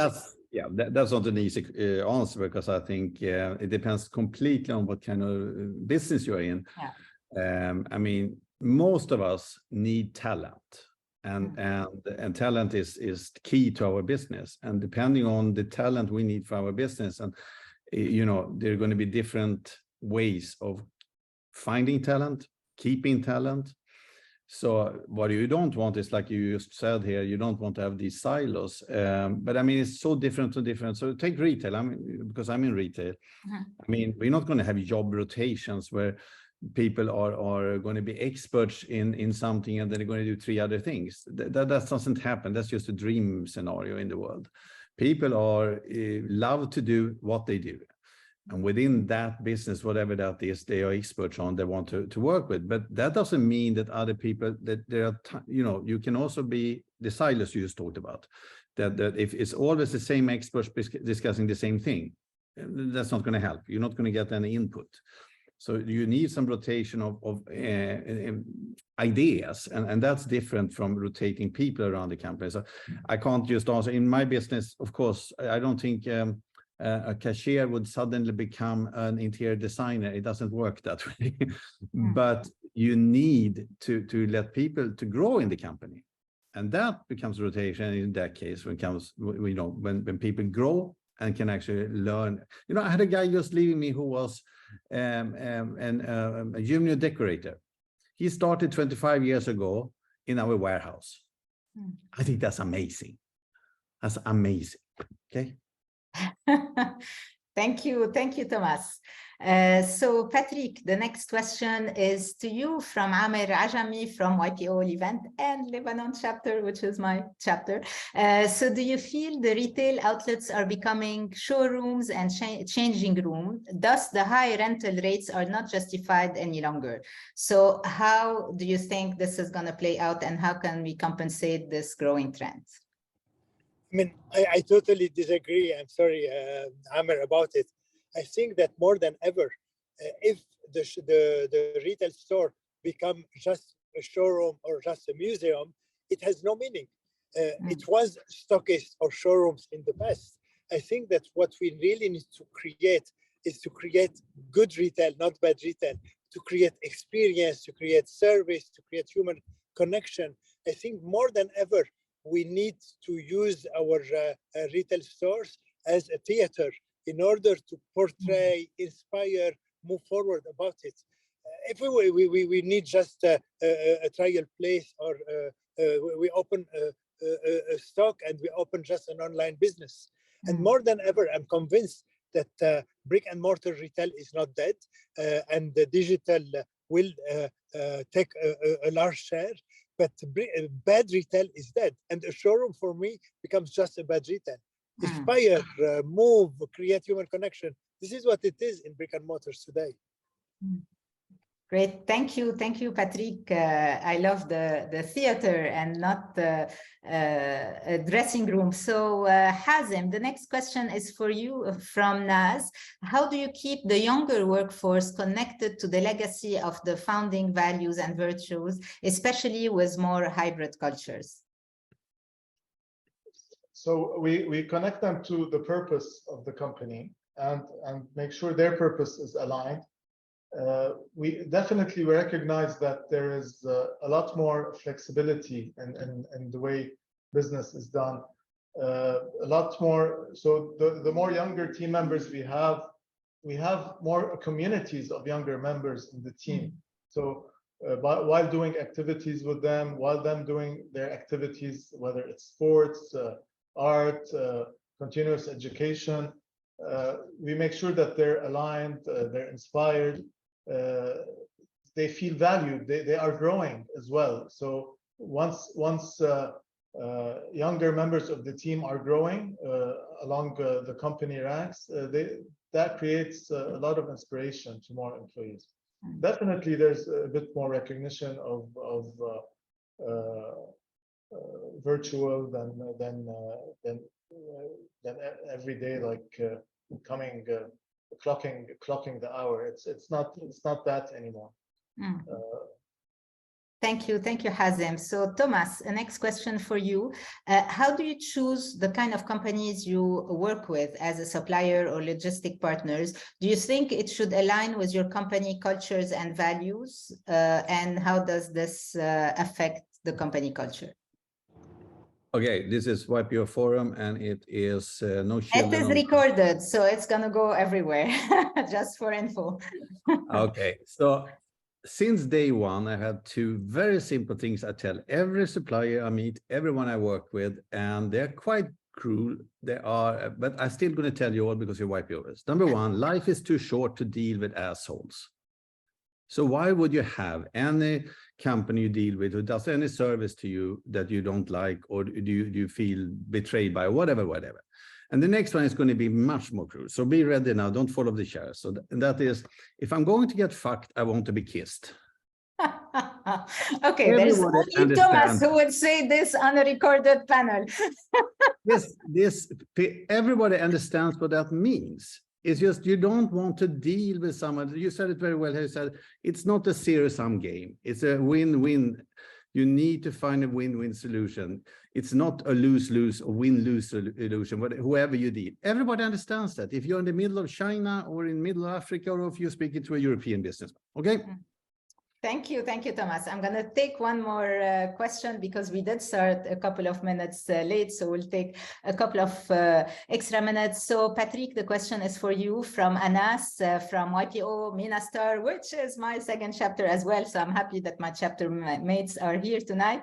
That's not an easy answer, because I think it depends completely on what kind of business you're in. Yeah. I mean, most of us need talent. And talent is key to our business. And depending on the talent we need for our business, and you know, there are going to be different ways of finding talent, keeping talent. So what you don't want is, like you just said here, you don't want to have these silos. But I mean, it's so different. So take retail. I mean, because I'm in retail. I mean, we're not going to have job rotations where people are going to be experts in something and then they're going to do 3 other things. That doesn't happen. That's just a dream scenario in the world. People are love to do what they do, and within that business, whatever that is, they are experts on, they want to work with. But that doesn't mean that other people, that there are, you know, you can also be the silos you just talked about, that if it's always the same experts discussing the same thing, that's not going to help. You're not going to get any input. So you need some rotation of ideas, and that's different from rotating people around the company. So I can't just answer. In my business, of course, I don't think a cashier would suddenly become an interior designer. It doesn't work that way. But you need to let people to grow in the company, and that becomes rotation in that case when it comes, you know, when people grow and can actually learn. You know, I had a guy just leaving me who was a junior decorator. He started 25 years ago in our warehouse. I think that's amazing. That's amazing. Okay. Thank you, Thomas. So Patrick, the next question is to you from Amer Ajami from YPO Levant and Lebanon chapter, which is my chapter. So do you feel the retail outlets are becoming showrooms and changing rooms? Thus, the high rental rates are not justified any longer. So how do you think this is going to play out, and how can we compensate this growing trend? I mean, I totally disagree. I'm sorry, Amer, about it. I think that more than ever, if the retail store become just a showroom or just a museum, it has no meaning. It was stockists or showrooms in the past. I think that what we really need to create is to create good retail, not bad retail, to create experience, to create service, to create human connection. I think more than ever, we need to use our retail stores as a theater in order to portray, inspire, move forward about it. If we need just a trial place, or we open a stock and we open just an online business. And more than ever, I'm convinced that brick and mortar retail is not dead, and the digital will take a large share. But bad retail is dead, and a showroom for me becomes just a bad retail. Inspire, move, create human connection. This is what it is in brick and mortars today. Great, thank you, Patrick. I love the theater and not the dressing room. So Hazem, the next question is for you from Naz. How do you keep the younger workforce connected to the legacy of the founding values and virtues, especially with more hybrid cultures? So we connect them to the purpose of the company and make sure their purpose is aligned. We definitely recognize that there is a lot more flexibility in the way business is done. A lot more. So the more younger team members we have more communities of younger members in the team. So while doing activities with them, while them doing their activities, whether it's sports, art, continuous education, we make sure that they're aligned, they're inspired. They feel valued, they are growing as well. So once younger members of the team are growing along the company ranks, that creates a lot of inspiration to more employees. Definitely there's a bit more recognition of virtual than every day, like coming clocking the hour. It's not that anymore. Thank you, Hazem. So Thomas, a next question for you. How do you choose the kind of companies you work with as a supplier or logistic partners? Do you think it should align with your company cultures and values? And how does this affect the company culture? Okay, this is YPO Forum, and it is no children. It is recorded, so it's going to go everywhere, just for info. Okay, so since day one, I had two very simple things I tell every supplier I meet, everyone I work with, and they're quite cruel. They are, but I'm still going to tell you all because you're YPOers. Number one, life is too short to deal with assholes. So why would you have any company you deal with who does any service to you that you don't like, or do you feel betrayed by, whatever. And the next one is going to be much more cruel. So be ready now, don't fall off the chair. So that is, if I'm going to get fucked, I want to be kissed. Okay, there's only Thomas who would say this on a recorded panel. Everybody understands what that means. It's just you don't want to deal with someone. You said it very well. You said it's not a zero-sum game. It's a win-win. You need to find a win-win solution. It's not a lose-lose or win-lose solution, but whoever you deal. Everybody understands that. If you're in the middle of China or in middle of Africa, or if you're speaking to a European businessman, okay? Thank you, Thomas. I'm going to take one more question because we did start a couple of minutes late, so we'll take a couple of extra minutes. So Patrick, the question is for you from Anas from YPO Minastar, which is my second chapter as well. So I'm happy that my chapter mates are here tonight.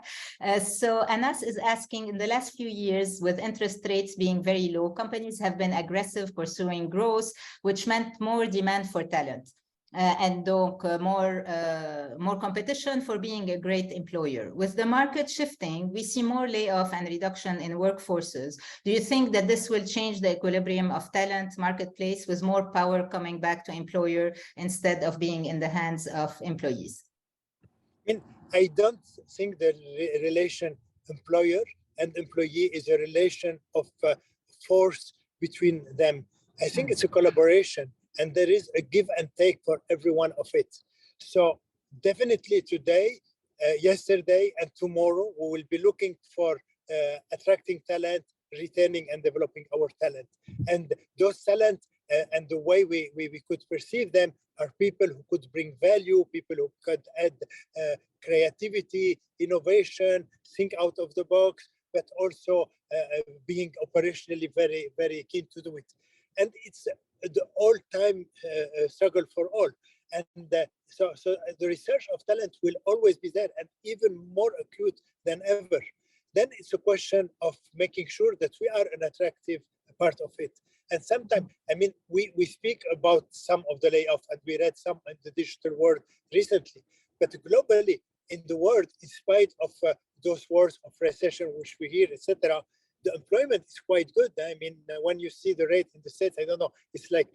So Anas is asking, in the last few years, with interest rates being very low, companies have been aggressive pursuing growth, which meant more demand for talent. And more competition for being a great employer. With the market shifting, we see more layoff and reduction in workforces. Do you think that this will change the equilibrium of talent marketplace with more power coming back to employer instead of being in the hands of employees? I don't think the relation employer and employee is a relation of force between them. I think it's a collaboration. And there is a give and take for every one of it. So definitely today, yesterday, and tomorrow, we will be looking for attracting talent, retaining and developing our talent. And those talent and the way we could perceive them are people who could bring value, people who could add creativity, innovation, think out of the box, but also being operationally very, very keen to do it. And it's the all-time struggle for all. And so the research of talent will always be there and even more acute than ever. Then it's a question of making sure that we are an attractive part of it. And sometimes, I mean, we speak about some of the layoff and we read some in the digital world recently, but globally in the world, in spite of those words of recession, which we hear, etc., the employment is quite good. I mean, when you see the rate in the States, I don't know, it's like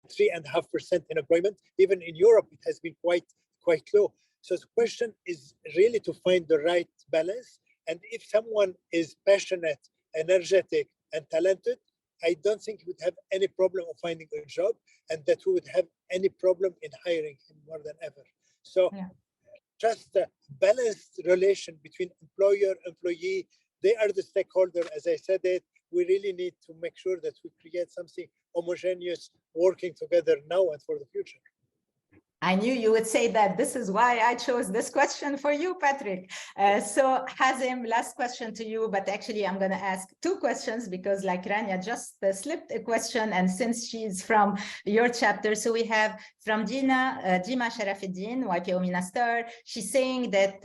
3.5% in employment. Even in Europe, it has been quite low. So the question is really to find the right balance. And if someone is passionate, energetic, and talented, I don't think he would have any problem of finding a job, and that we would have any problem in hiring him more than ever. So just a balanced relation between employer, employee, they are the stakeholder, as I said it. We really need to make sure that we create something homogeneous, working together now and for the future. I knew you would say that. This is why I chose this question for you, Patrick. So Hazem, last question to you, but actually I'm going to ask two questions because like Rania just slipped a question, and since she's from your chapter, so we have from Dima Sharafuddin, YPO Minastar. She's saying that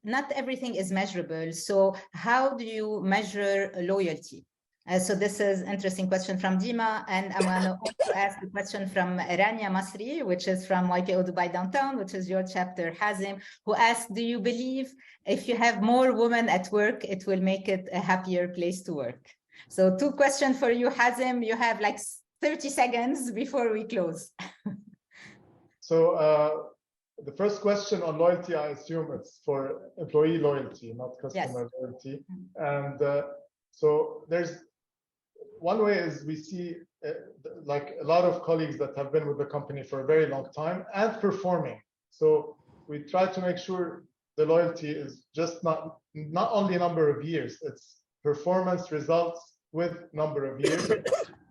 not everything is measurable. So how do you measure loyalty? So this is an interesting question from Dima, and I'm going to also ask a question from Rania Masri, which is from YPO Dubai Downtown, which is your chapter, Hazem, who asked, do you believe if you have more women at work, it will make it a happier place to work? So two questions for you, Hazem. You have like 30 seconds before we close. So the first question on loyalty, I assume it's for employee loyalty, not customer loyalty. And so there's one way is we see like a lot of colleagues that have been with the company for a very long time and performing. So we try to make sure the loyalty is just not only number of years, it's performance results with number of years.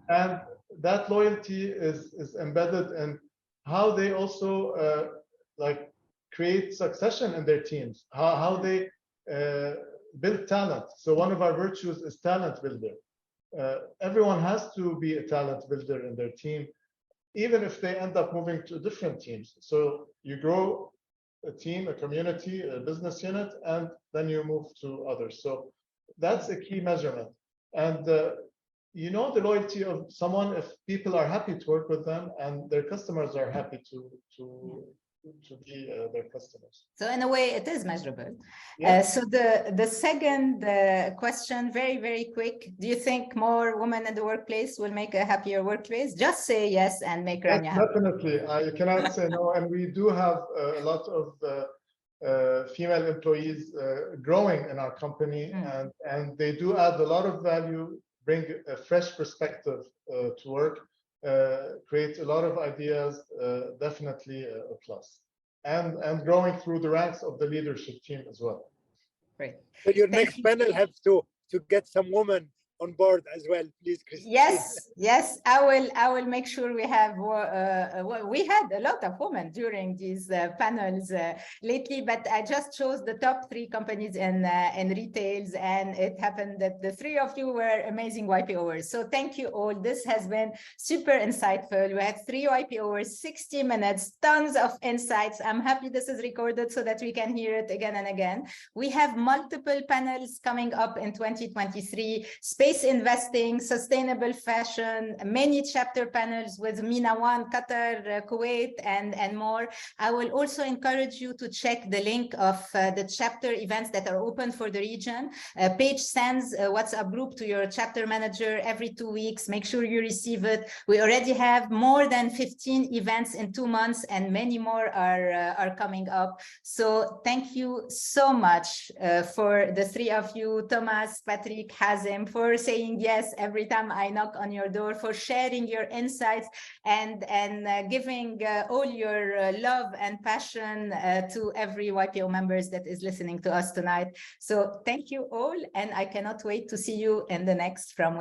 And that loyalty is embedded in how they also like create succession in their teams, how they build talent. So one of our virtues is talent builder. Everyone has to be a talent builder in their team, even if they end up moving to different teams. So you grow a team, a community, a business unit, and then you move to others. So that's a key measurement. And you know the loyalty of someone if people are happy to work with them and their customers are happy to be their customers. So in a way, it is measurable. Yeah. So the second question, very, very quick. Do you think more women in the workplace will make a happier workplace? Just say yes and make Rania happy. Definitely. I cannot say no. And we do have a lot of female employees growing in our company, and they do add a lot of value, bring a fresh perspective to work. Create a lot of ideas, definitely a plus, and growing through the ranks of the leadership team as well. Great. So your next panel has to get some women on board as well, please, Christine. Yes, I will make sure we have. We had a lot of women during these panels lately, but I just chose the top 3 companies in retails, and it happened that the 3 of you were amazing YPOers. So thank you all. This has been super insightful. We had 3 YPOers, 60 minutes, tons of insights. I'm happy this is recorded so that we can hear it again and again. We have multiple panels coming up in 2023, space investing, sustainable fashion, many chapter panels with MENA 1, Qatar, Kuwait, and more. I will also encourage you to check the link of the chapter events that are open for the region. Paige sends a WhatsApp group to your chapter manager every 2 weeks. Make sure you receive it. We already have more than 15 events in 2 months, and many more are coming up. So thank you so much for the 3 of you, Thomas, Patrick, Hazem, for saying yes every time I knock on your door, for sharing your insights and giving all your love and passion to every YPO members that is listening to us tonight. So thank you all, and I cannot wait to see you in the next From